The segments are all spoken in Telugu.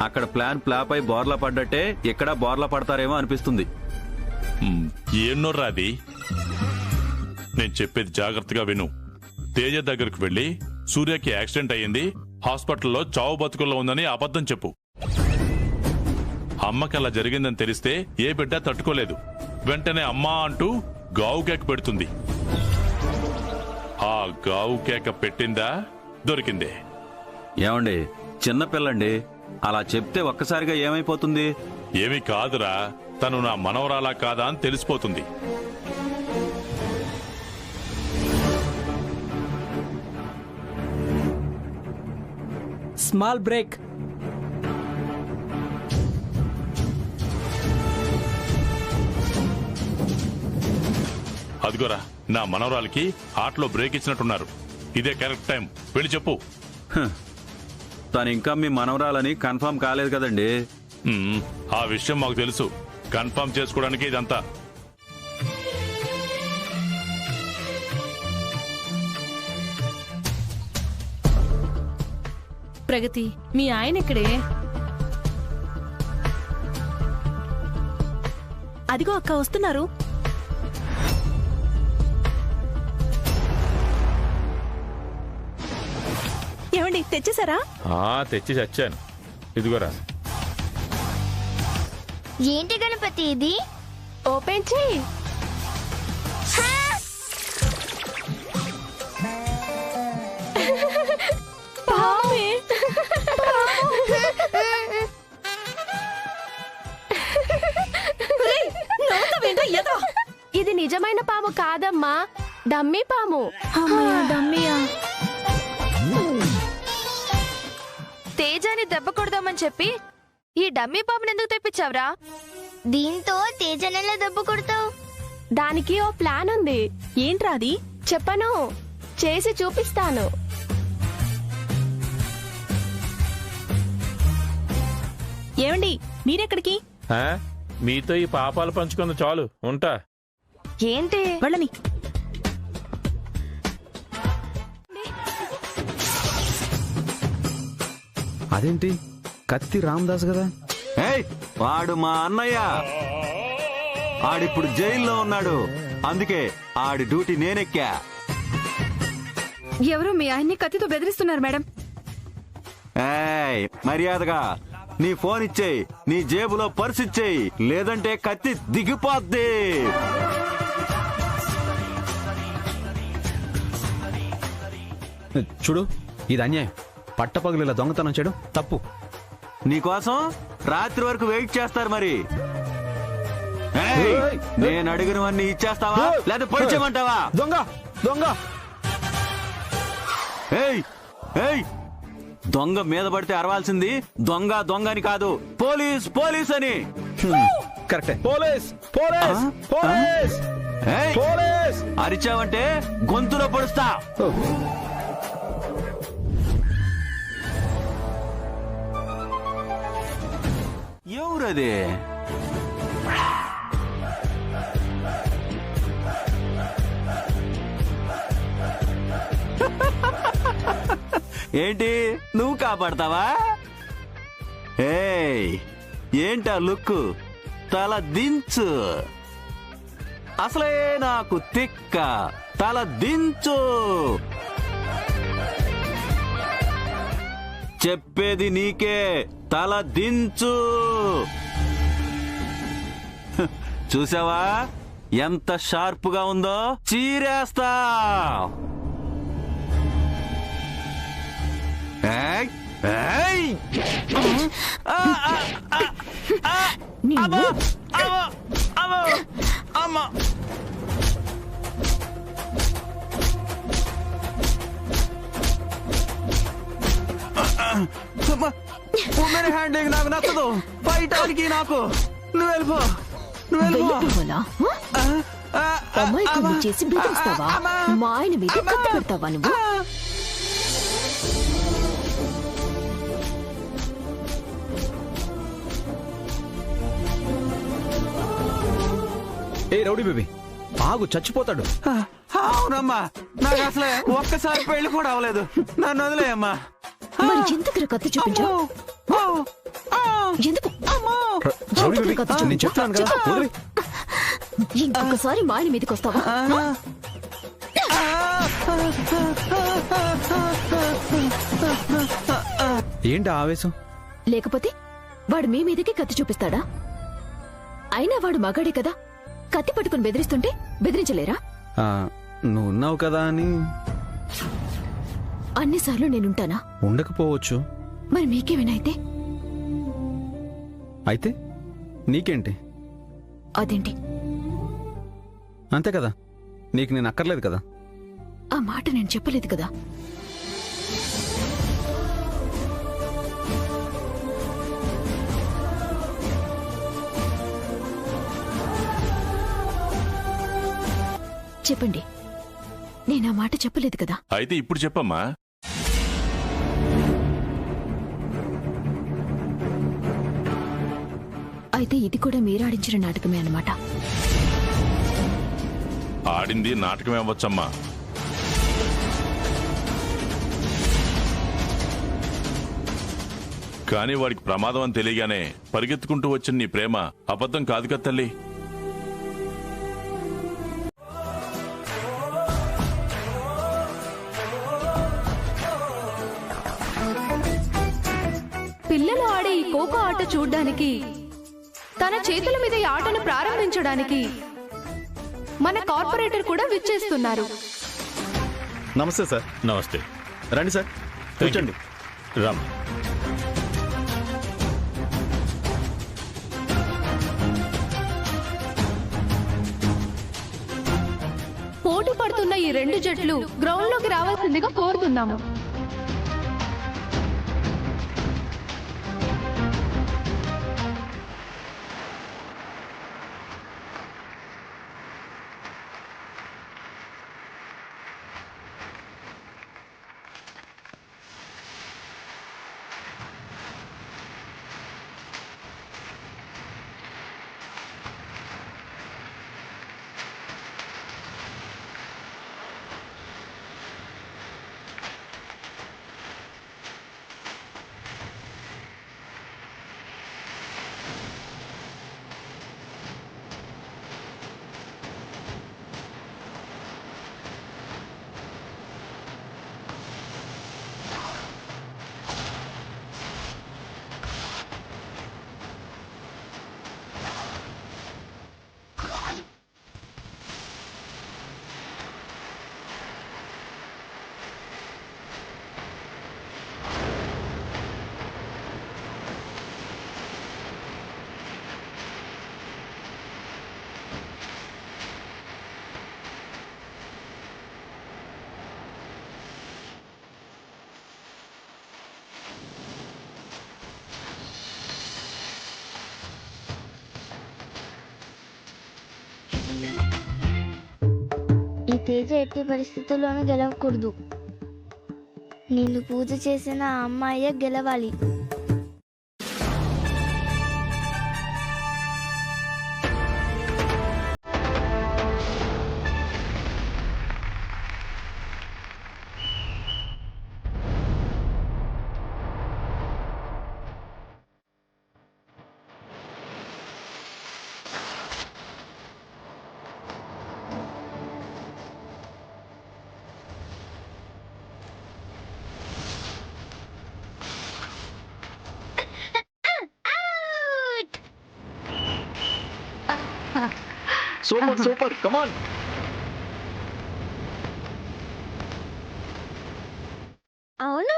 అక్కడ ప్లాన్ ఫ్లాప్ అయి బోర్లా పడ్డట్టే ఇక్కడ బోర్లా పడతారేమో అనిపిస్తుంది. ఏన్నోర్రా అది? నేను చెప్పేది జాగ్రత్తగా విను. తేజ దగ్గరకు వెళ్లి సూర్యకి యాక్సిడెంట్ అయ్యింది, హాస్పిటల్లో చావు బతుకుల్లో ఉందని అబద్ధం చెప్పు. అమ్మకి అలా జరిగిందని తెలిస్తే ఏ బిడ్డ తట్టుకోలేదు. వెంటనే అమ్మా అంటూ గావు కేక పెడుతుంది. ఆ గావు కేక పెట్టిందా దొరికిందే. ఏమండి, చిన్నపిల్లండి, అలా చెప్తే ఒక్కసారిగా ఏమైపోతుంది? ఏమీ కాదురా, తను నా మనవరాలా కాదా అని తెలిసిపోతుంది. Small break. అదిగోరా, నా మనవరాలకి ఆటలో బ్రేక్ ఇచ్చినట్టున్నారు. ఇదే కరెక్ట్ టైం, వెళ్ళి చెప్పు. తను ఇంకా మీ మనవరాలని కన్ఫర్మ్ కాలేదు కదండి. ఆ విషయం మాకు తెలుసు. కన్ఫర్మ్ చేసుకోవడానికి ఇదంతా. ప్రగతి, మీ ఆయన ఇక్కడే. అదిగో అక్క వస్తున్నారు. ఏమండి తెచ్చేసారా? తెచ్చి చచ్చాను. ఇదిగోరా. ఏంటి గణపతి ఇది? ఓపెన్ చేయి. ఇది నిజమైన పాము కాదమ్మా, డమ్మీ పాము. డమ్మీయా? తేజాని దెబ్బ కొడదామని చెప్పి ఈ డమ్మీ పాముని ఎందుకు తెప్పించావురా? దీంతో తేజానెలా దెబ్బ కొడతావు? దానికి ఓ ప్లాన్ ఉంది. ఏంట్రా అది? చెప్పను, చేసి చూపిస్తాను. ఏమండి మీరెక్కడికి? మీతో ఈ పాపాలు పంచుకుంది చాలు, ఉంటా. ఏంటి? వాళ్ళని అదేంటి, కత్తి రామదాస్ కదా? వాడు మా అన్నయ్య. ఆడిప్పుడు జైల్లో ఉన్నాడు, అందుకే ఆడి డ్యూటీ నేనెక్కా. ఎవరో మీ ఆయన్ని కత్తితో బెదిరిస్తున్నారు మేడం. మర్యాదగా నీ ఫోన్ ఇచ్చేయి, నీ జేబులో పర్స్ ఇచ్చేయి, లేదంటే కత్తి దిగిపోద్ది. చూడు, ఇది అన్యాయం. పట్టపగలు ఇలా దొంగతనం చేయడం తప్పు. నీకోసం రాత్రి వరకు వెయిట్ చేస్తారు. మరి నేను అడిగినవన్నీ ఇచ్చేస్తావా లేదా పొడిచేయమంటావా? దొంగ దొంగ దొంగ మీద పడితే అరవాల్సింది దొంగ దొంగ అని కాదు, పోలీస్ పోలీస్ అని. కరెక్టే. పోలీస్ పోలీస్ పోలీస్ పోలీస్ అరిచావంటే గొంతులో పొడుస్తా. ఎవరది? ఏంటి, నువ్వు కాపాడతావా? ఏంటా లుక్? తల దించు. అసలే నాకు తిక్క. తల దించు. చెప్పేది నీకే, తల దించు. చూసావా ఎంత షార్ప్గా ఉందో? చీరేస్తా. ఉమెన్ హ్యాండింగ్ నాకు నచ్చదు. బయటానికి నాకు. నువ్వు వెళ్ళిపో, నువ్వు వెళ్ళిపో. అమ్మాయి చేసి బెదిరిస్తావా? మా ఆయన మీద కత్తి పెడతావా నువ్వు? ఏ రౌడీ బేబీ, ఆగు, చచ్చిపోతాడు. అవునమ్మా, నాకు అసలే ఒక్కసారి పెళ్లి కూడా అవ్వలేదు. నన్ను వదిలేయమ్మా. మరి ఎందుకు కత్తి చూపించావు? ఎందుకు రౌడీ బేబీ, నేను చెప్తాను కదా, వదిలేయ్. ఇంకొకసారి మా ఆయన మీదకి వస్తావా? ఏంటి ఆ ఆవేశం? లేకపోతే వాడు మీ మీదకి కత్తి చూపిస్తాడా? అయినా వాడు మగాడే కదా, కత్తి పట్టుకుని బెదిరిస్తుంటే బెదిరించలేరా? ఆ, నువ్వు ఉన్నావు కదా అని. అన్నిసార్లు నేనుంటానా? ఉండకపోవచ్చు. మరి మీకేమైనా అయితే నీకేంటి? అదేంటి? అంతే కదా, నీకు నేను అక్కర్లేదు కదా. ఆ మాట నేను చెప్పలేదు కదా. చెప్పండి, నేను ఆ మాట చెప్పలేదు కదా. అయితే ఇప్పుడు చెప్పమ్మా. అయితే ఇది కూడా మీరాడించిన నాటకమే అన్నమాట. ఆడింది నాటకమే అవ్వచ్చమ్మా. కానీ వాడికి ప్రమాదం అని తెలియగానే పరిగెత్తుకుంటూ వచ్చిన నీ ప్రేమ అబద్ధం కాదు కదా తల్లి. పిల్లలు ఆడే ఈ ఖోఖో ఆట చూడ్డానికి, తన చేతుల మీద ఈ ఆటను ప్రారంభించడానికి మన కార్పొరేటర్ కూడా విచ్చేస్తున్నారు. నమస్తే సార్. నమస్తే. రండి సార్, కూర్చోండి. రామ్. పోటీ పడుతున్న ఈ రెండు జట్లు గ్రౌండ్ లోకి రావాల్సిందిగా కోరుతున్నాము. ఈ తేజ ఎట్టి పరిస్థితుల్లోనూ గెలవకూడదు. నిన్ను పూజ చేసిన ఆ అమ్మాయే గెలవాలి. సూపర్ సూపర్, కమాన్. అవును,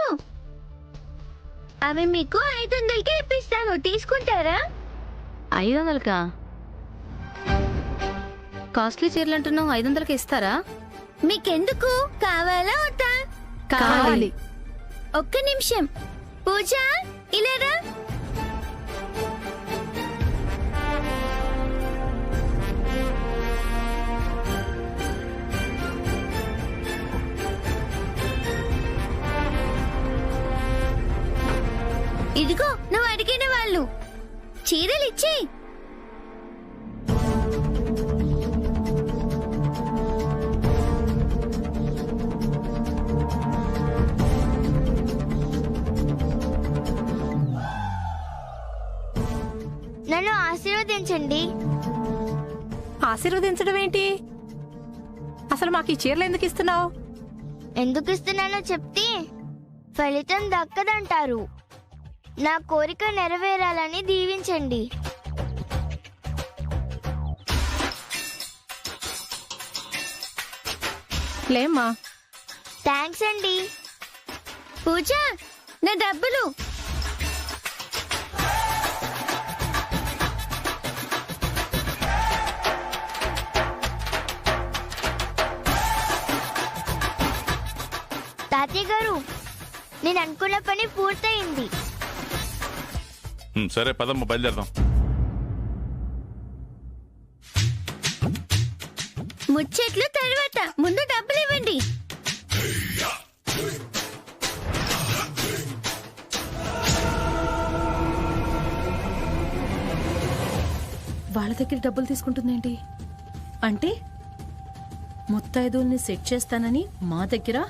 అవి మీకు 500కే ఇప్పిస్తాను, తీసుకుంటారా? 500కా? కాస్ట్లీ చీరలు అంటున్నావు, 500కి ఇస్తారా? మీకెందుకు, కావాలా వద్దా? కావాలి. ఒక్క నిమిషం. పూజ, ఇలారా. ఇదిగో నువ్వు అడిగిన వాళ్ళు చీరలు ఇచ్చి. ఆశీర్వదించండి. ఆశీర్వదించడం ఏంటి? అసలు మాకు ఈ చీరలు ఎందుకు ఇస్తున్నావు? ఎందుకు ఇస్తున్నానో చెప్తే ఫలితం దక్కదంటారు. నా కోరిక నెరవేరాలని దీవించండి. లేమ్మా. థ్యాంక్స్ అండి. పూజ, నా డబ్బులు. తాతయ్య గారు, నేను అనుకున్న పని పూర్తయింది. సరే పదమ్మ, బయలుదేరదాం. ముచ్చట్లు తర్వాత, ముందు డబ్బులు ఇవ్వండి. వాళ్ళ దగ్గర డబ్బులు తీసుకుంటుందేంటి? అంటే ముత్తైదుల్ని సెట్ చేస్తానని మా దగ్గర,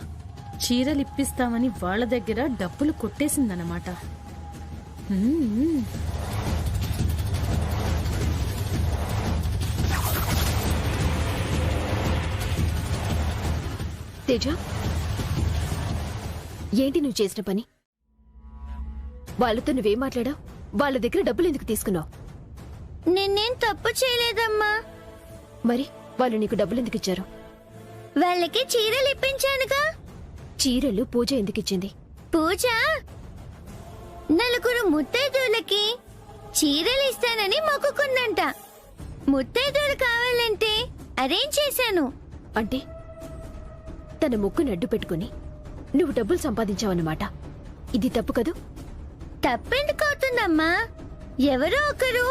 చీరలు ఇప్పిస్తామని వాళ్ళ దగ్గర డబ్బులు కొట్టేసిందన్నమాట. తేజ, ఏంటి నువ్వు చేసిన పని? వాళ్ళతో నువ్వేం మాట్లాడావు? వాళ్ళ దగ్గర డబ్బులు ఎందుకు తీసుకున్నావు? నేనేం తప్పు చేయలేదమ్మా. మరి వాళ్ళు నీకు డబ్బులు ఎందుకు ఇచ్చారు? వాళ్ళకి చీరలు ఇప్పించానుగా. చీరలు పూజ ఎందుకు ఇచ్చింది? పూజ నలుగురు ముత్తైదువులకి చీరలు ఇస్తానని మొక్కుకుందంట. ముత్తైదువులు కావాలంటే అరేంజ్ చేశాను. అంటే తన ముక్కును అడ్డు పెట్టుకుని నువ్వు డబ్బులు సంపాదించావన్నమాట. ఇది తప్పు కదూ? తప్పెందుకు అవుతుందమ్మా? ఎవరో ఒకరు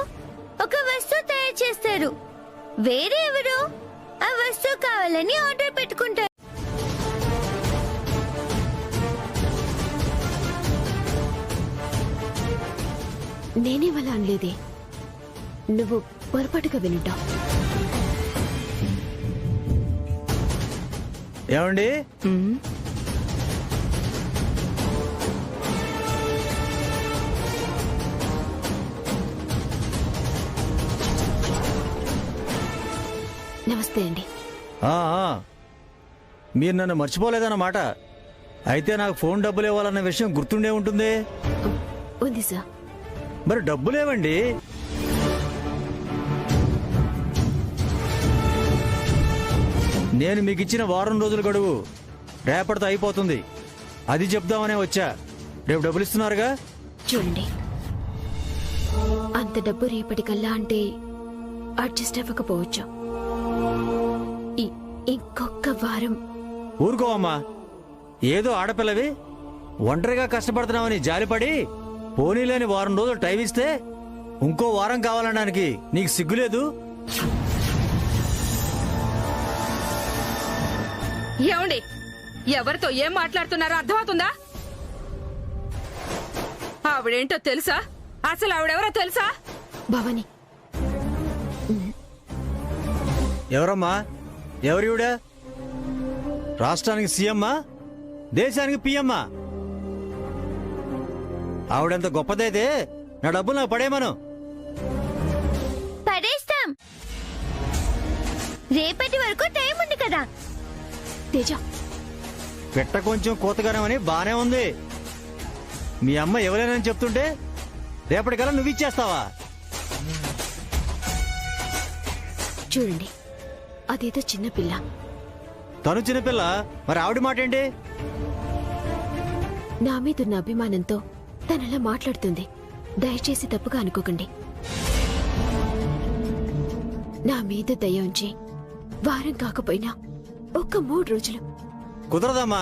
ఒక వస్తువు తయారు చేస్తారు, వేరే ఎవరో ఆ వస్తువు కావాలని ఆర్డర్ పెట్టుకుంటారు. నేనే వాళ్ళ అనలేదే, నువ్వు పొరపాటుగా వినుంటావు. ఏమండి? నమస్తే అండి. మీరు నన్ను మర్చిపోలేదన్నమాట. అయితే నాకు ఫోన్ డబ్బులు ఇవ్వాలన్న విషయం గుర్తుండే ఉంటుంది. ఉంది సార్. మరి డబ్బులేవండి? నేను మీకు ఇచ్చిన వారం రోజుల గడువు రేపటితో అయిపోతుంది. అది చెప్దామనే వచ్చా. రేపు డబ్బులు ఇస్తున్నారుగా? చూడండి, అంత డబ్బు రేపటికల్లా అంటే అడ్జస్ట్ అవ్వకపోవచ్చు. ఇంకొక వారం. ఊరుకోవమ్మా, ఏదో ఆడపిల్లవి ఒంటరిగా కష్టపడుతున్నావని జాలిపడి పోనీలేని వారం రోజులు టైం ఇస్తే ఇంకో వారం కావాలనడానికి నీకు సిగ్గులేదు? ఏమండి, ఎవరితో ఏం మాట్లాడుతున్నారో అర్థమవుతుందా? ఆవిడేంటో తెలుసా? అసలు ఆవిడెవరో తెలుసా? భవాని. ఎవరమ్మా? ఎవరివిడా? రాష్ట్రానికి సీఎమ్మా, దేశానికి పిఎమ్మా? ఆవిడెంత గొప్పదైతే నా డబ్బులు నాకు పడేమను. పడేస్తాం. రేపటి వరకు టైం ఉంది కదా. తేజ, పెట్ట కొంచెం కోతగానమని బానే ఉంది. మీ అమ్మ ఎవరైనా చెప్తుంటే రేపటికల్లా నువ్వు ఇచ్చేస్తావా? చూడండి, అదేదో చిన్నపిల్ల. తను చిన్నపిల్ల, మరి ఆవిడ మాట ఏంటి? నా మీదున్న అభిమానంతో తనలా మాట్లాడుతుంది. దయచేసి తప్పుగా అనుకోకండి. నా మీద దయ ఉంచి వారం కాకపోయినా ఒక్క 3 రోజులు. కుదరదమ్మా.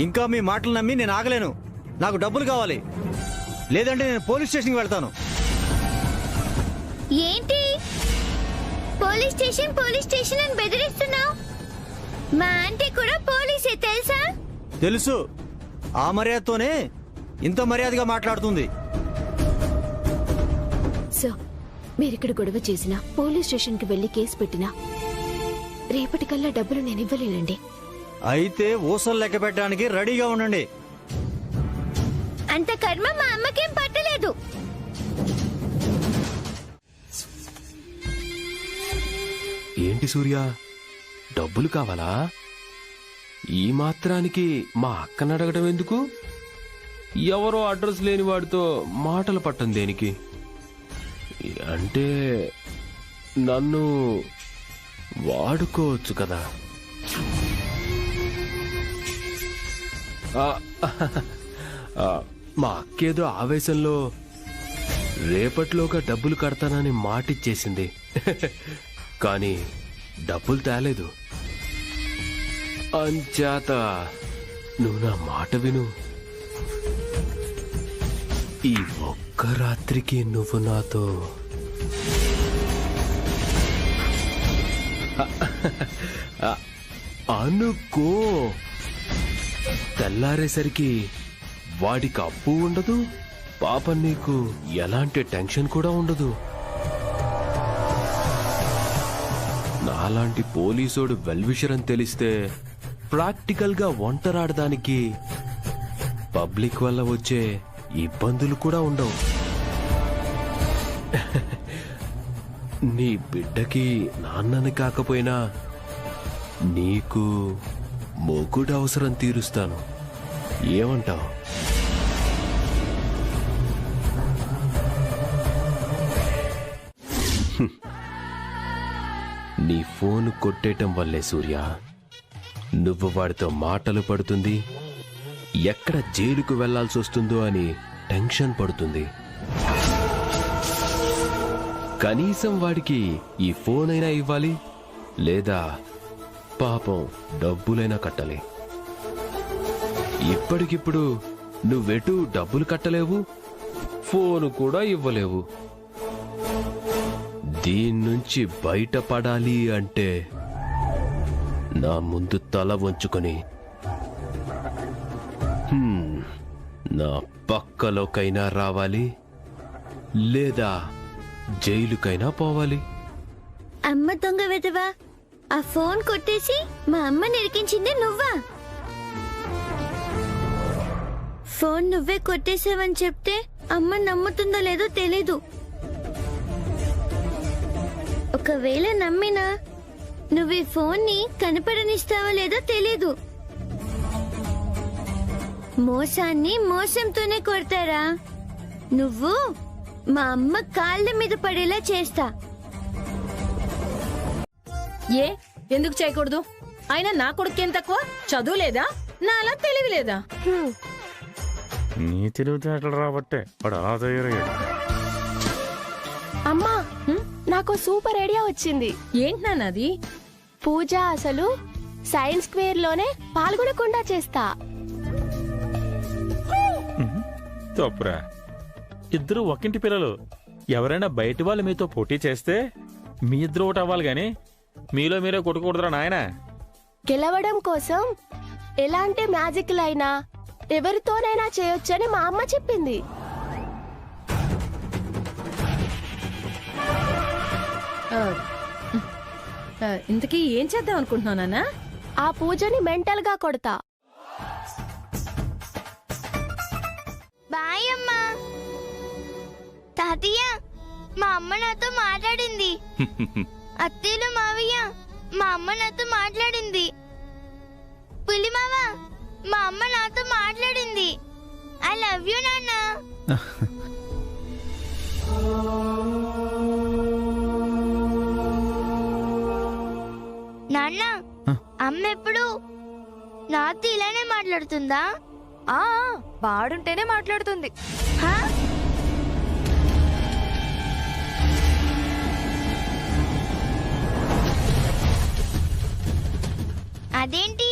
ఇంకా మీ మాటలు నమ్మి నేను ఆగలేను. నాకు డబ్బులు కావాలి, లేదంటే నేను పోలీస్ స్టేషన్కి వెళ్తాను. ఏంటి పోలీస్ స్టేషన్ అని బెదిరిస్తున్నావు? మా ఆంటీ కూడా పోలీసే తెలుసా? తెలుసు. ఆ మర్యాదతోనే ఇంత మర్యాదగా మాట్లాడుతుంది. సో మీరిక్కడ గొడవ చేసినా, పోలీస్ స్టేషన్కి వెళ్లి కేసు పెట్టినా రేపటికల్లా డబ్బులు నేను ఇవ్వలేనండి. అయితే ఊసలు లెక్క పెట్టడానికి రెడీగా ఉండండి. అంత కర్మ మా అమ్మకేం పట్టలేదు. ఏంటి సూర్య, డబ్బులు కావాలా? ఈ మాత్రానికి మా అక్కని అడగడం ఎందుకు? ఎవరో అడ్రస్ లేని వాడితో మాటలు పట్టం దేనికి? అంటే నన్ను వాడుకోవచ్చు కదా. మా అక్కేదో ఆవేశంలో రేపట్లోగా డబ్బులు కడతానని మాటిచ్చేసింది. కానీ డబ్బులు తేలేదు. అంచేత నువ్వు నా మాట విను. ఈ ఒక్క రాత్రికి నువ్వు నాతో అనుకో. తెల్లారేసరికి వాడికి అప్పు ఉండదు, పాపం నీకు ఎలాంటి టెన్షన్ కూడా ఉండదు. నాలాంటి పోలీసోడు వెల్విషర్ అని తెలిస్తే ప్రాక్టికల్ గా ఒంటరాడడానికి పబ్లిక్ వల్ల వచ్చే ఇబ్బందులు కూడా ఉండవు. నీ బిడ్డకి నాన్నని కాకపోయినా నీకు మొగుడు అవసరం తీరుస్తాను. ఏమంటావు? నీ ఫోన్ కొట్టేయటం వల్లే సూర్య నువ్వు వాడితో మాటలు పడుతుంది, ఎక్కడ జైలుకు వెళ్లాల్సి వస్తుందో అని టెన్షన్ పడుతుంది. కనీసం వాడికి ఈ ఫోన్ అయినా ఇవ్వాలి, లేదా పాపం డబ్బులైనా కట్టాలి. ఇప్పటికిప్పుడు నువ్వెటు డబ్బులు కట్టలేవు, ఫోను కూడా ఇవ్వలేవు. దీని నుంచి బయటపడాలి అంటే నా ముందు తల వంచుకొని నా పక్కలోకైనా రావాలి, లేదా జైలుకైనా పోవాలి. అమ్మ దొంగ వెదవా, ఆ ఫోన్ కొట్టేసి మా అమ్మ నిరికించింది నువ్వా? ఫోన్ నువ్వే కొట్టేసావని చెప్తే అమ్మ నమ్ముతుందో లేదో తెలీదు. ఒకవేళ నమ్మినా నువ్వు ఈ ఫోన్ ని కనపడనిస్తావో లేదో తెలీదు. మోసాన్ని మోసంతోనే కొడతారా? నువ్వు మా అమ్మ కాళ్ళ మీద పడేలా చేస్తా. ఏ ఎందుకు చేయకూడదు? అయినా నా కొడుకేం తక్కువ? చదువు లేదా? నా అలా తెలివి లేదా? నీ తెలివితేటలు రాబట్టే వాడు అలా తయారయ్యాడు. అమ్మా, నాకు సూపర్ ఐడియా వచ్చింది. ఏంటి నాన్నది? పూజ అసలు సైన్స్ స్క్వేర్ లోనే పాల్గొనకుండా చేస్తా. తప్పురా, ఇద్దరు ఒకింటి పిల్లలు. ఎవరైనా బయటి వాళ్ళు మీతో పోటీ చేస్తే మీ ఇద్దరు ఒకటి అవ్వాలి గాని మీలో మీరే కొట్టుకూడదురా నాయనా. గెలవడం కోసం ఎలాంటి మ్యాజిక్లైనా ఎవరితోనైనా చేయొచ్చని మా అమ్మ చెప్పింది. ఇంతకీ ఏం చేద్దాం అనుకుంటున్నావు నాన్న? ఆ పూజని మెంటల్ గా కొడతా. బాయ్ అమ్మా. తాతయ్య, మా అమ్మ నాతో మాట్లాడింది. అత్తయ్యలు, మావయ్య, మా అమ్మ నాతో మాట్లాడింది. పులిమావ, మా అమ్మ నాతో మాట్లాడింది. ఐ లవ్ యూ నాన్న. నాన్న, అమ్మ ఎప్పుడు నాతో ఇలానే మాట్లాడుతుందా? వాడుంటేనే మాట్లాడుతుంది. అదేంటి?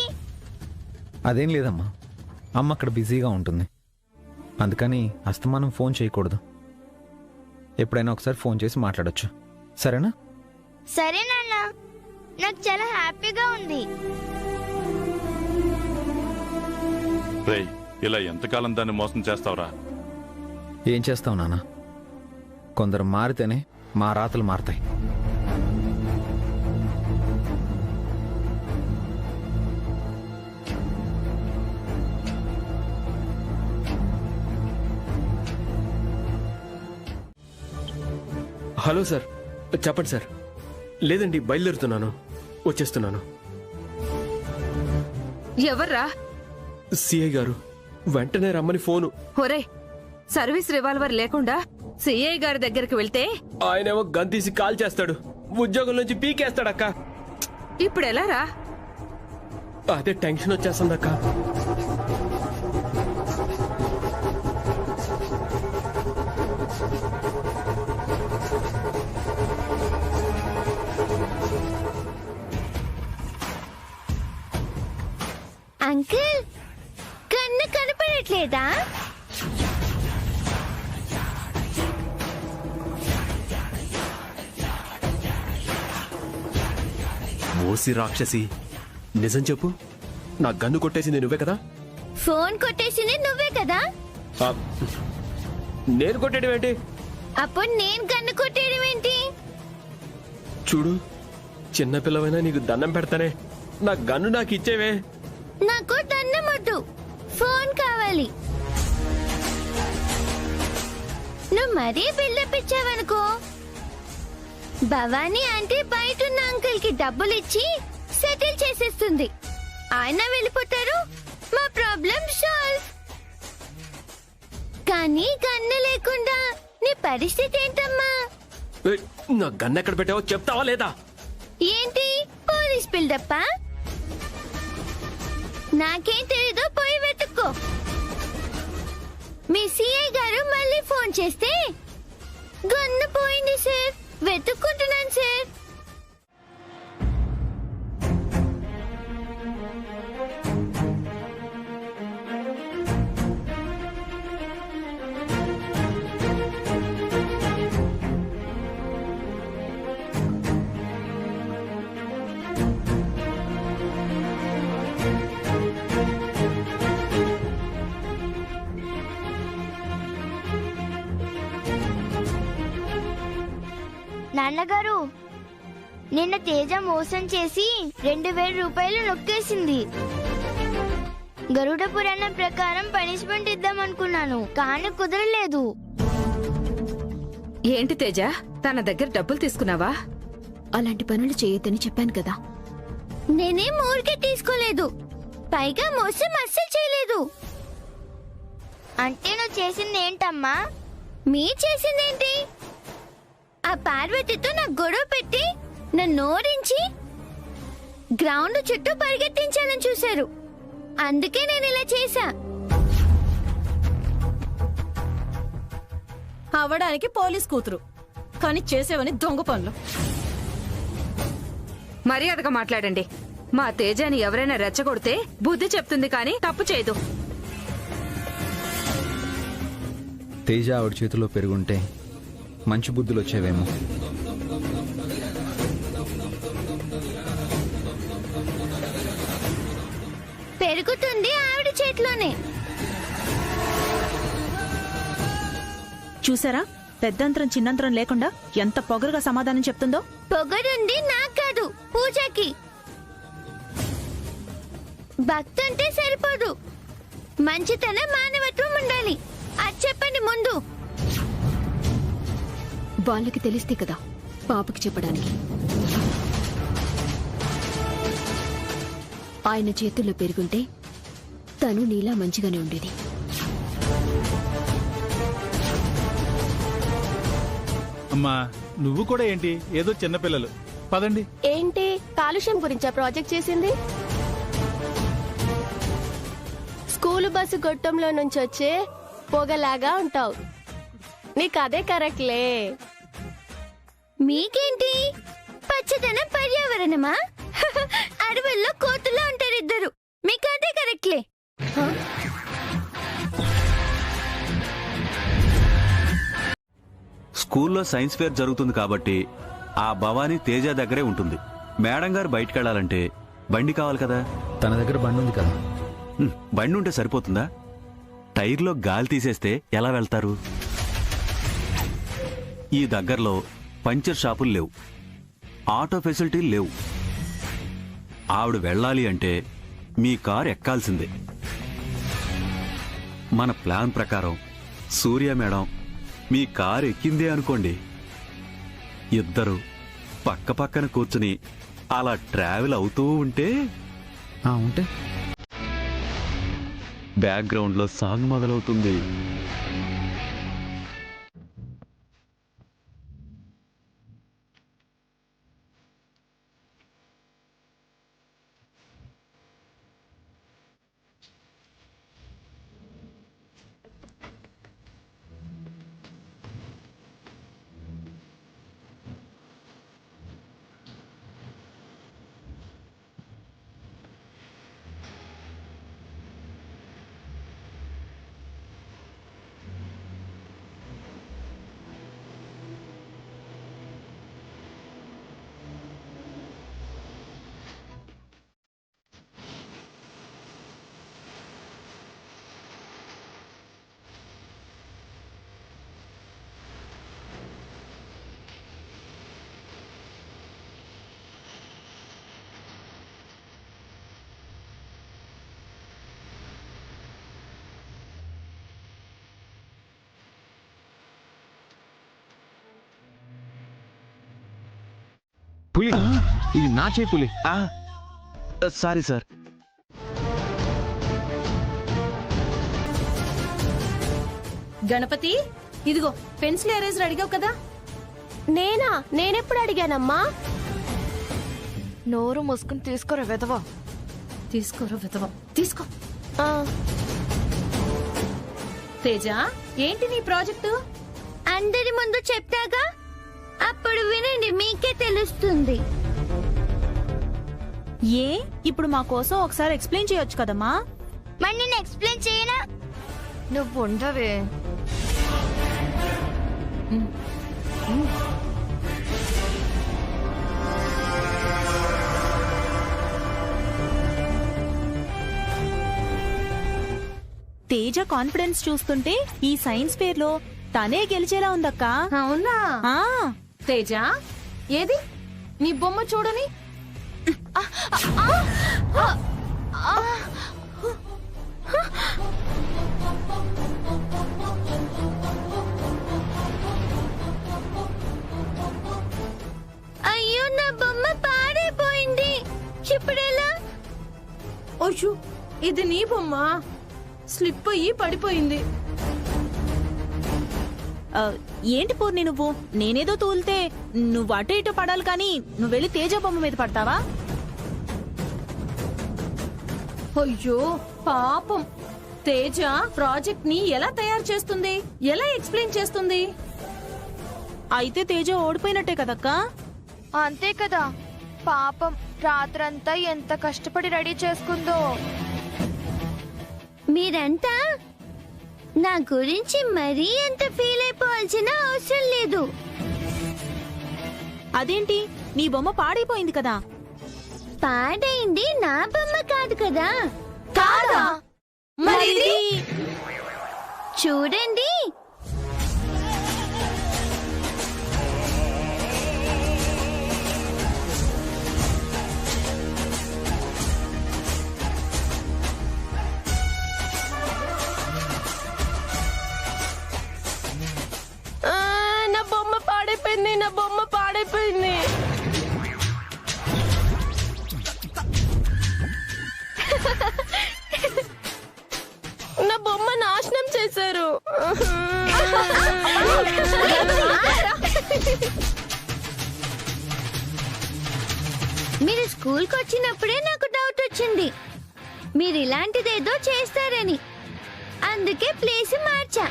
అదేం లేదమ్మా, అమ్మ అక్కడ బిజీగా ఉంటుంది, అందుకని అస్తమానం ఫోన్ చేయకూడదు. ఎప్పుడైనా ఒకసారి ఫోన్ చేసి మాట్లాడొచ్చు, సరేనా? సరే నాన్న, నాకు చాలా హ్యాపీగా ఉంది. రేయ్, ఇలా ఎంతకాలం దాన్ని మోసం చేస్తావురా? ఏం చేస్తావు నాన్న, కొందరు మారితేనే మా రాతలు మారతాయి. హలో సార్, చెప్పండి సార్. లేదండి, బయలుదేరుతున్నాను, వచ్చేస్తున్నాను. ఎవర్రా? సిఐ గారు వెంటనే రమ్మని ఫోను. ఒరే, సర్వీస్ రివాల్వర్ లేకుండా సిఐ గారి దగ్గరికి వెళ్తే ఆయనేమో గన్ తీసి కాల్ చేస్తాడు, ఉద్యోగం నుంచి పీకేస్తాడక్క. ఇప్పుడు ఎలా రా? అదే టెన్షన్ వచ్చేస్తుందక్క. అంకుల్, కన్ను కనపడట్లేదా? మోసి రాక్షసి, నిజం చెప్పు, నా గన్ను కొట్టేసింది నువ్వే కదా? ఫోన్ కొట్టేసింది నువ్వే కదా? ఆ, నేను కొట్టేయడం ఏంటి? అప్పుడు నేను కన్ను కొట్టేయడం ఏంటి? చూడు, చిన్నపిల్లవైనా నీకు దండం పెడతానే, నా గన్ను నాకు ఇచ్చేవే. నాకు దండం వద్దు, ఫోన్ కావాలి. నువ్వు మరీ బిల్డప్ ఇచ్చావనుకో, భవానీ ఆంటీ బయట ఉన్న అంకుల్ కి డబ్బులు ఇచ్చి సెటిల్ చేసేస్తుంది. ఆయన వెళ్ళిపోతారు, మా ప్రాబ్లం సాల్వ్. కానీ గన్ను లేకుండా నీ పరిస్థితి ఏంటమ్మా? ఏయ్, నా గన్ను ఎక్కడ పెట్టావో చెప్తావా లేదా? ఏంటి పోలీస్ బిల్డప్పా? నాకేం తెలీదో పోయి వెతుక్కో. మీ సిఐ గారు మళ్ళీ ఫోన్ చేస్తే గన్ను పోయింది సార్, వెతుక్కుంటున్నాను సార్. నాన్నగారు, నిన్న తేజ మోసం చేసి 2000 రూపాయలు నొక్కేసింది. గరుడ పురాణం ప్రకారం పనిష్మెంట్ ఇద్దామనుకున్నాను, కానీ కుదరలేదు. ఏంటి తేజ, తన దగ్గర డబ్బులు తీసుకున్నావా? అలాంటి పనులు చేయొద్దని చెప్పాను కదా. నేనేం ఊరికే తీసుకోలేదు, పైగా మోసం అస్సలు చేయలేదు. అంటే నువ్వు చేసింది ఏంటమ్మా? మీ చేసిందేంటి? ఆ పార్వతితో నాకు గొడవ పెట్టి నన్ను ఓడించి గ్రౌండ్ చుట్టూ పరిగెత్తించాలని చూశారు, అందుకే నేను ఇలా చేశా. అవడానికి పోలీస్ కూతురు, కానీ చేసేవని దొంగ పనులు. మర్యాదగా మాట్లాడండి. మా తేజాని ఎవరైనా రెచ్చగొడితే బుద్ధి చెప్తుంది, కానీ తప్పు చేయదు. తేజ ఆవిడ చేతిలో పెరుగుంటే మంచి బుద్ధులు వచ్చేవేమో. పెరుగుతుంది ఆవిడ చేతిలోనే. చూసారా, పెద్దంతరం చిన్నంతరం లేకుండా ఎంత పొగరుగా సమాధానం చెప్తుందో. పొగరుంది నాకు కాదు, పూజకి. భక్తి అంటే సరిపోదు, మంచితనం మానవత్వం ఉండాలి. అది చెప్పండి ముందు. వాళ్ళకి తెలిస్తే కదా పాపకి చెప్పడానికి. ఆయన చేతుల్లో పెరుగుంటే తను నీలా మంచిగానే ఉండేది. అమ్మా, నువ్వు కూడా ఏంటి ఏదో చిన్నపిల్లలు? పదండి. ఏంటి కాలుష్యం గురించా ప్రాజెక్ట్ చేసింది? స్కూలు బస్సు గొట్టంలో నుంచి వచ్చే పొగలాగా ఉంటావు, నీకు అదే కరెక్ట్లే. మీకేంటి పచ్చదనం పర్యావరణమా? అడవుల్లో కోతుల్లో ఉంటారు ఇద్దరు, మీకు అదే కరెక్ట్లే. స్కూల్లో సైన్స్ ఫేర్ జరుగుతుంది కాబట్టి ఆ భవానీ తేజ దగ్గరే ఉంటుంది. మేడం గారు బయటికి వెళ్ళాలంటే బండి కావాలి కదా. తన దగ్గర బండి ఉంది కదా. బండి ఉంటే సరిపోతుందా? టైర్లో గాలి తీసేస్తే ఎలా వెళ్తారు? ఈ దగ్గరలో పంచర్ షాపులు లేవు, ఆటో ఫెసిలిటీలు లేవు. ఆవిడ వెళ్ళాలి అంటే మీ కారు ఎక్కాల్సిందే. మన ప్లాన్ ప్రకారం సూర్య మేడం మీ కారు ఎక్కిందే అనుకోండి, ఇద్దరు పక్క పక్కన కూర్చుని అలా ట్రావెల్ అవుతూ ఉంటే ఉంటే బ్యాక్గ్రౌండ్లో సాంగ్ మొదలవుతుంది. పులి, ఇది నా చేయి పులి. Sorry sir. గణపతి, ఇదిగో పెన్సిల్ ఎరేజర్ అడిగావు కదా. నేనెప్పుడు అడిగానమ్మా? నోరు మూసుకుని తీసుకోరా వెధవా. తీసుకోరా వెధవా, తీసుకో. తేజ, ఏంటి నీ ప్రాజెక్టు? అందరి ముందు చెప్తాగా, అప్పుడు వినండి, మీకే తెలుస్తుంది. ఏ ఇప్పుడు మా కోసం ఒకసారి ఎక్స్ప్లెయిన్ చేయొచ్చు కదమ్మా. మరి నేను ఎక్స్ప్లెయిన్ చేయనా? నువ్వు ఉండవే. తేజ కాన్ఫిడెన్స్ చూస్తుంటే ఈ సైన్స్ ఫేర్ లో తనే గెలిచేలా ఉందక్క. అవునా? తేజ, ఏది నీ బొమ్మ చూడని. అయ్యో, నా బొమ్మ పాడైపోయింది. ఇప్పుడెలా? ఓషు, ఇది నీ బొమ్మ స్లిప్ అయ్యి పడిపోయింది. ఏంటి పూర్ణి నువ్వు? నేనేదో తూలితే నువ్వు అటు ఇటు పడాలి కానీ నువ్వు వెళ్ళి తేజ బొమ్మ మీద పడతావా? అయ్యో పాపం. తేజ ప్రాజెక్ట్ ని ఎలా తయారు చేస్తుంది, ఎలా ఎక్స్ప్లెయిన్ చేస్తుంది? అయితే తేజ ఓడిపోయినట్టే కదక్క. అంతే కదా. పాపం రాత్రంతా ఎంత కష్టపడి రెడీ చేసుకుందో. మీరంతా నా గురించి మరీ ఎంత ఫీల్ అయిపోవాల్సిన అవసరం లేదు. అదేంటి, నీ బొమ్మ పాడైపోయింది కదా. పాడైంది నా బొమ్మ కాదు కదా. కాదా? మరి చూడండి. నా బొమ్మ పాడైపోయింది, నా బొమ్మ పాడైపోయింది. నా బొమ్మ నాశనం చేశారు. మీరు స్కూల్కి వచ్చినప్పుడే నాకు డౌట్ వచ్చింది, మీరు ఇలాంటిదేదో చేస్తారని. అందుకే ప్లేస్ మార్చా.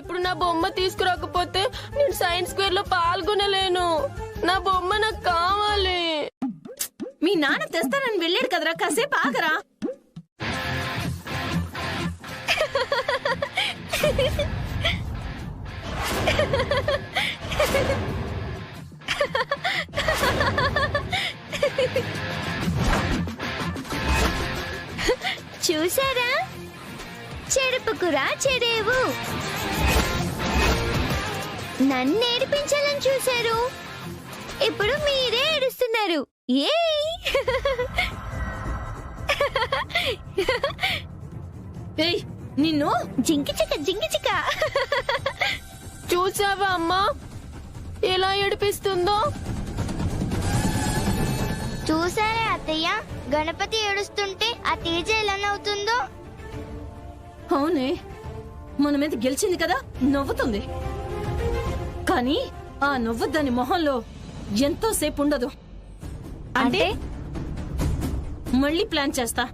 ఇప్పుడు నా బొమ్మ తీసుకురాకపోతే నేను సైన్స్ స్క్వేర్ లో పాల్గొనలేను. నా బొమ్మ నాకు కావాలి. మీ నాన్న తెస్తానని వెళ్ళాడు కదరా, కాసేపు ఆగరా. చూసారా, చెరుపుకురా చెరేవు. నన్ను ఏడిపించాలని చూశారు, ఇప్పుడు మీరే ఏడుస్తున్నారు. ఏ ఏయ్ నిన్ను జింకి చిక్క చూసావా అమ్మా ఎలా ఏడిపిస్తుందో? చూసారా అత్తయ్య, గణపతి ఏడుస్తుంటే ఆ తేజ ఎలా నవ్వుతుందో. అవునే, మన మీద గెలిచింది కదా, నవ్వుతుంది. కానీ ఆ నవ్వు దాని మొహంలో ఎంతో సేపు ఉండదు. అంటే మళ్ళీ ప్లాన్ చేస్తా.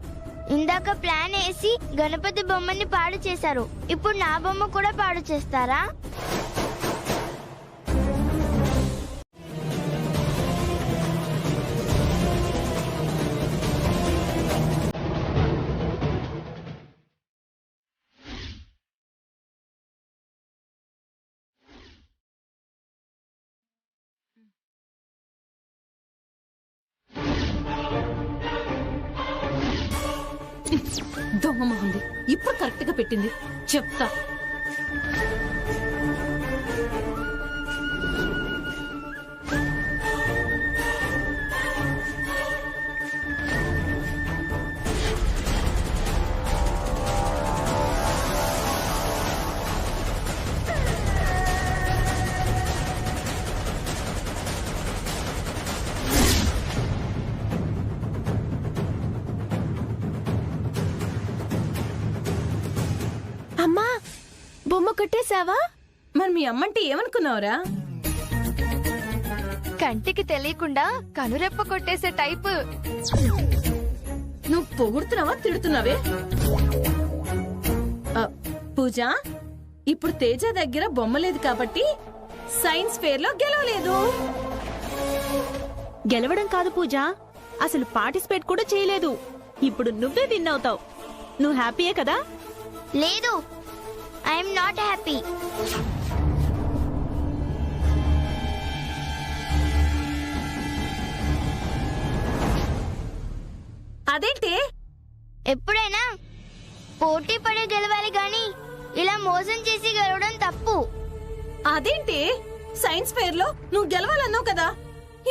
ఇందాక ప్లాన్ వేసి గణపతి బొమ్మని పాడు చేశారు, ఇప్పుడు నా బొమ్మ కూడా పాడు చేస్తారా? దొంగ మొహంది ఇప్పుడు కరెక్ట్ గా పెట్టింది, చెప్తా. అమ్మా బొమ్మ కొట్టేశావా? మరి మీ అమ్మంటే ఏమనుకున్నావురా? కంటికి తెలియకుండా కనురెప్ప కొట్టేసే టైపు. నువ్వు పొగుడుతున్నావా తిడుతున్నావే? పూజ, ఇప్పుడు తేజ దగ్గర బొమ్మ లేదు కాబట్టి సైన్స్ ఫేర్ లో గెలవలేదు. గెలవడం కాదు పూజ, అసలు పార్టిసిపేట్ కూడా చేయలేదు. ఇప్పుడు నువ్వే విన్ అవుతావు. నువ్వు హ్యాపీయే కదా? లేదు, ఐఎమ్ నాట్ హ్యాపీ. అదేంటి? ఎప్పుడైనా పోటీ పడే గెలవాలి గాని ఇలా మోసం చేసి గెలవడం తప్పు. అదేంటి? సైన్స్ ఫేర్ లో నువ్వు గెలవాలన్నావు కదా,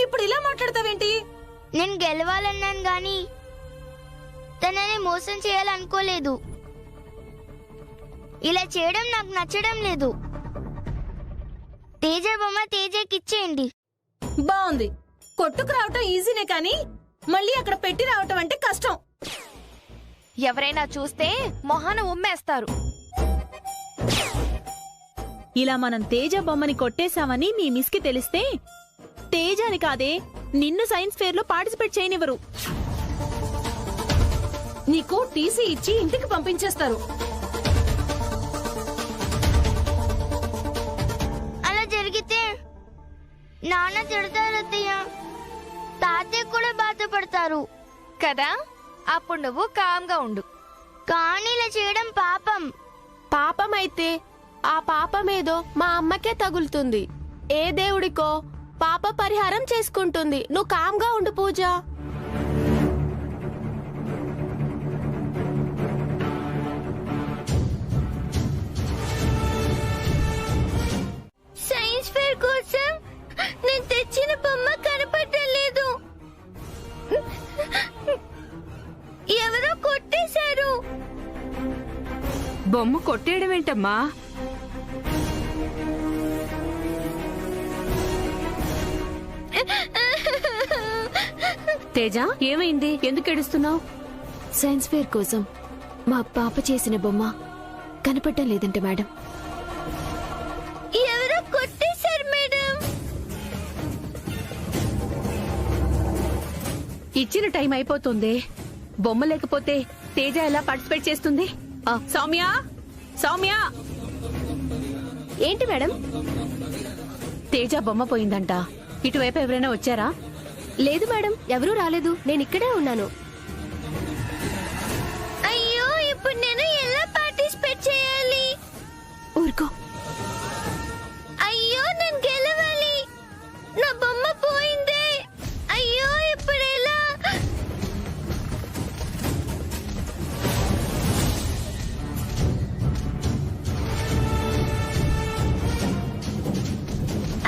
ఇప్పుడు ఇలా మాట్లాడతావేంటి? నేను గెలవాలన్నాను గాని తనని మోసం చేయాలనుకోలేదు. ఇలా చేయడం నాకు నచ్చడం లేదు. తేజ బొమ్మ తేజకిచ్చేయండి. బాగుంది. కొట్టుకు రావటం ఈజీనే కానీ మళ్ళీ అక్కడ పెట్టి రావటం అంటే కష్టం. ఎవరైనా చూస్తే మొహాన ఉమ్మేస్తారు. ఇలా మనం తేజ బొమ్మని కొట్టేశామని మీ మిస్ కి తెలిస్తే తేజాని కాదే నిన్ను సైన్స్ ఫేర్ లో పార్టిసిపేట్ చేయనివ్వరు. నీకు టీసీ ఇచ్చి ఇంటికి పంపించేస్తారు. అలా జరిగితే నాన్న తిడతారు అత్తయ్య, తాతయ్య కూడా బాధపడతారు కదా. అప్పుడు నువ్వు కామ్గా ఉండు. కానీ ఇలా చేయడం పాపం. పాపం అయితే ఆ పాపమేదో మా అమ్మకే తగులుతుంది. ఏ దేవుడికో పాప పరిహారం చేసుకుంటుంది. నువ్వు కామ్గా ఉండు పూజ. సైన్స్ ఫేర్ కోసం నేను తెచ్చిన బొమ్మ కనపడలేదు. ఎవరో కొట్టేశారు. బొమ్మ కొట్టేయడం ఏంటమ్మా? తేజ, ఏమైంది? ఎందుకు ఏడుస్తున్నావు? సైన్స్ ఫేర్ కోసం మా పాప చేసిన బొమ్మ కనపడటం లేదంటే మేడం. ఎవరో కొట్టేశారు మేడం. ఇచ్చిన టైం అయిపోతుంది. బొమ్మ లేకపోతే తేజ ఎలా పార్టిసిపేట్ చేస్తుంది? సౌమ్య, సౌమ్య, ఏంటి మేడం? తేజ బొమ్మ పోయిందంట. ఇటువైపు ఎవరైనా వచ్చారా? లేదు మేడం, ఎవరూ రాలేదు. నేను ఇక్కడే ఉన్నాను. అయ్యో, ఇప్పుడు నేను ఎలా పార్టిసిపేట్ చేయాలి? ఊరుకో. అయ్యో, నేను గెలవాలి. నా బొమ్మ పోయిందే. అయ్యో, ఇప్పుడు ఎలా?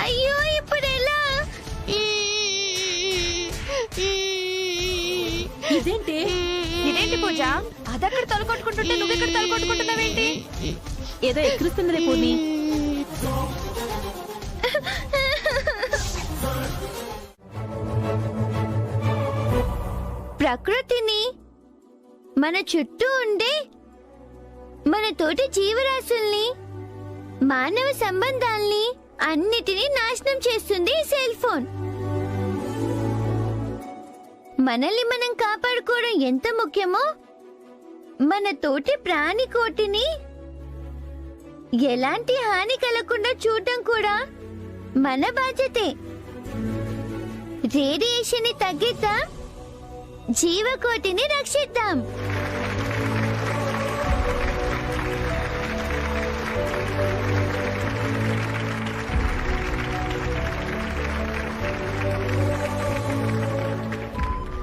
అయ్యో, ఇప్పుడు ఎలా? ఇదేంటి? ఇదేంటి పూజ? అదక్కడ తలకొట్టుకుంటుంటే నువ్వు ఇక్కడ తలకొట్టుకుంటున్నావేంటి? ఏదో ఎక్కిరిస్తున్నదే పూర్ణి. ప్రకృతిని, మన చుట్టూ ఉండే మన తోటి జీవరాశుల్ని, మానవ సంబంధాల్ని అన్నిటినీ నాశనం చేస్తుంది ఈ సెల్ ఫోన్. మనల్ని మనం కాపాడుకోవడం ఎంత ముఖ్యమో మన తోటి ప్రాణికోటిని ఎలాంటి హాని కలగకుండా చూడటం కూడా మన బాధ్యతే. రేడియేషన్ ని తగ్గిద్దాం, జీవకోటిని రక్షిద్దాం.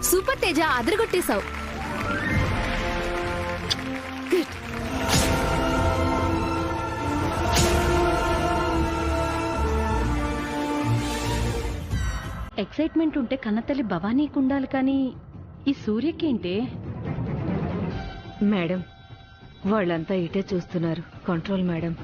సూపర్ తేజ, అదరగొట్టేశావు. ఎక్సైట్మెంట్ ఉంటే కన్నతల్లి భవానీకి ఉండాలి, కానీ ఈ సూర్యకేంటే? మేడం, వాళ్ళంతా ఇటే చూస్తున్నారు. Control madam.